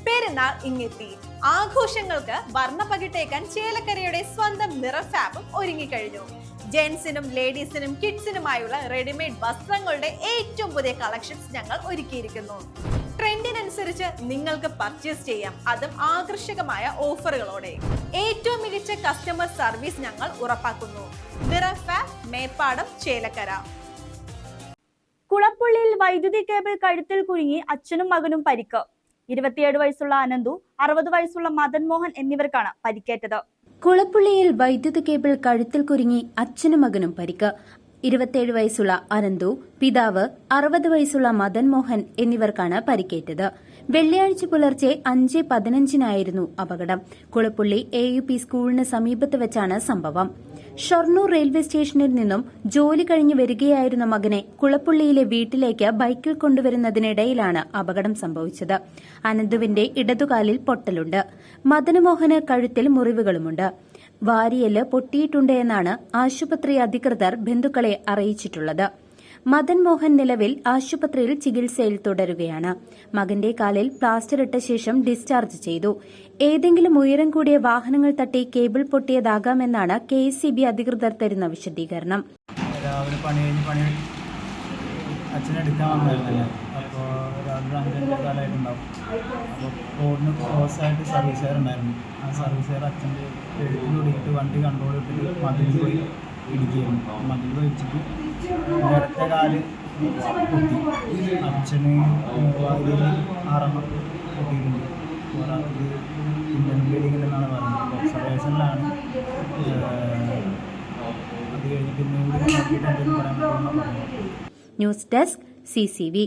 പെരുന്നാൾ ഇങ്ങെത്തി. ആഘോഷങ്ങൾക്ക് വർണ്ണപ്പകിട്ടേക്കാൻ ചേലക്കരയുടെ സ്വന്തം നിറഫാബും ഒരുങ്ങിക്കഴിഞ്ഞു. ജെന്റ്സിനും ലേഡീസിനും കിഡ്സിനുമായുള്ള റെഡിമെയ്ഡ് വസ്ത്രങ്ങളുടെ ഏറ്റവും പുതിയ കളക്ഷൻസ് ഞങ്ങൾ ഒരുക്കിയിരിക്കുന്നു. ട്രെൻഡിനനുസരിച്ച് നിങ്ങൾക്ക് പർച്ചേസ് ചെയ്യാം, അതും ആകർഷകമായ ഓഫറുകളോടെ. ഏറ്റവും മികച്ച കസ്റ്റമർ സർവീസ് ഞങ്ങൾ ഉറപ്പാക്കുന്നു. നിറഫാബ്, മേപ്പാടം, ചേലക്കര. കുളപ്പുള്ളിയിൽ വൈദ്യുതി കേബിൾ കഴുത്തിൽ കുരുങ്ങി അച്ഛനും മകനും പരിക്ക്. 27 വയസ്സുള്ള അനന്തു, 60 വയസ്സുള്ള മദൻ മോഹൻ എന്നിവർക്കാണ് പരിക്കേറ്റത്. കുളപ്പുള്ളിയിൽ വൈദ്യുതി കേബിൾ കഴുത്തിൽ കുരുങ്ങി അച്ഛനും മകനും പരിക്ക്. 27 വയസ്സുള്ള അനന്തു, പിതാവ് 60 വയസ്സുള്ള മദൻ മോഹൻ എന്നിവർക്കാണ് പരിക്കേറ്റത്. വെള്ളിയാഴ്ച പുലർച്ചെ 5:15 അപകടം. കുളപ്പുള്ളി AUP സ്കൂളിന് സമീപത്ത് വെച്ചാണ് സംഭവം. ഷൊർണൂർ റെയിൽവേ സ്റ്റേഷനിൽ നിന്നും ജോലി കഴിഞ്ഞ് വരികയായിരുന്ന മകനെ കുളപ്പുള്ളിയിലെ വീട്ടിലേക്ക് ബൈക്കിൽ കൊണ്ടുവരുന്നതിനിടയിലാണ് അപകടം സംഭവിച്ചത്. അനന്തുവിന്റെ ഇടതുകാലിൽ പൊട്ടലുണ്ട്. മദനമോഹന് കഴുത്തിൽ മുറിവുകളുമുണ്ട്. വാരിയല് പൊട്ടിയിട്ടുണ്ട് എന്നാണ് ആശുപത്രി അധികൃതർ ബന്ധുക്കളെ അറിയിച്ചിട്ടുള്ളത്. മദൻ മോഹൻ നിലവിൽ ആശുപത്രിയിൽ ചികിത്സയിൽ തുടരുകയാണ്. മകന്റെ കാലിൽ പ്ലാസ്റ്റർ ഇട്ട ശേഷം ഡിസ്ചാർജ് ചെയ്തു. ഏതെങ്കിലും ഉയരം കൂടിയ വാഹനങ്ങൾ തട്ടി കേബിൾ പൊട്ടിയതാകാമെന്നാണ് KSEB അധികൃതർ തരുന്ന വിശദീകരണം. രാവിലെ പണി അച്ഛനെടുക്കാൻ വന്നായിരുന്നല്ലോ. അപ്പോൾ രാവിലെ 5-5 കാലമായിട്ടുണ്ടാവും. അപ്പോൾ റോഡിന് ക്രോസായിട്ട് സർവീസുകാർ ഉണ്ടായിരുന്നു. ആ സർവീസുകാർ അച്ഛൻ്റെ എഴുത്തിലൂടിയിട്ട് വണ്ടി കൺട്രോൾ ഇട്ടിട്ട് മതിൽ പോയി ഇടിക്കുകയായിരുന്നു. മതിൽ പോയി ഇടിച്ചിട്ട് ഇടത്തെ കാല് പൊട്ടി. അച്ഛന് വാതിൽ 6 പൊട്ടിയിട്ടുണ്ട്. ഒരാൾക്ക് ഇന്ത്യൻ ബ്ലീഡിംഗ് എന്നാണ് പറയുന്നത്. ഒബ്സർവേഷനിലാണ്. അത് കഴിഞ്ഞിട്ട് ഇന്നുകൂടി നോക്കിയിട്ട് എന്തെങ്കിലും പറയാൻ പറ്റുമെന്നാണ് പറഞ്ഞത്. News desk CCV.